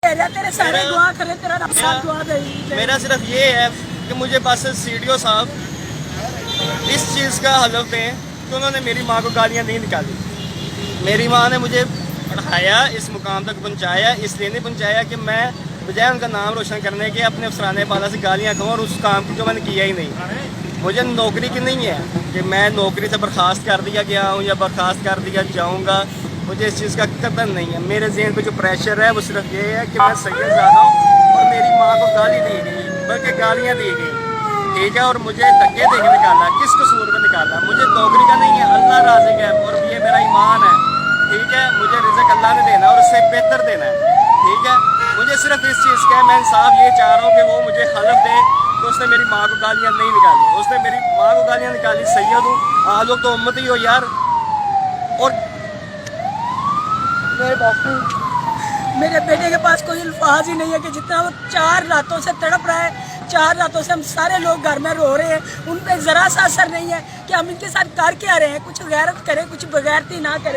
तेरे सारे दुआ करे, तेरा रब साथ दुआ दे। मेरा सिर्फ ये है कि मुझे बस सीडीओ साहब इस चीज़ का हलफ दें कि उन्होंने मेरी माँ को गालियाँ नहीं निकाली। मेरी माँ ने मुझे पढ़ाया, इस मुकाम तक पहुँचाया, इसलिए नहीं पहुँचाया कि मैं बजाय उनका नाम रोशन करने के अपने अफसरान बाला से गालियाँ कहूँ और उस काम को जो मैंने किया ही नहीं। मुझे नौकरी की नहीं है कि मैं नौकरी से बर्खास्त कर दिया गया हूँ या बर्खास्त कर दिया जाऊँगा, मुझे इस चीज़ का कदर नहीं है। मेरे ज़हन पे जो प्रेशर है वो सिर्फ ये है कि मैं सैयद ज़्यादा हूँ और मेरी माँ को गाली दी गई, बल्कि गालियाँ दी गई, ठीक है, और मुझे धक्के दे के निकाला। किस कसूर में निकाला? मुझे नौकरी का नहीं है, अल्लाह राज़िक है और ये मेरा ईमान है, ठीक है। मुझे रिज़्क़ अल्लाह ने देना और उससे बेहतर देना है, ठीक है। मुझे सिर्फ इस चीज़ का मैं इंसाफ ये चाह रहा हूँ कि वो मुझे हलफ दे तो उसने मेरी माँ को गालियाँ नहीं निकाली। उसने मेरी माँ को गालियाँ निकाली, सैयद हूँ, आप लोग तो उम्मत ही हो यार। और मेरे बेटे के पास कोई अल्फाज ही नहीं है कि जितना वो 4 रातों से तड़प रहा है, 4 रातों से हम सारे लोग घर में रो रहे हैं, उन पर ज़रा सा असर नहीं है कि हम इनके साथ कर क्या रहे हैं। कुछ गैरत करें, कुछ बगैरती ना करें।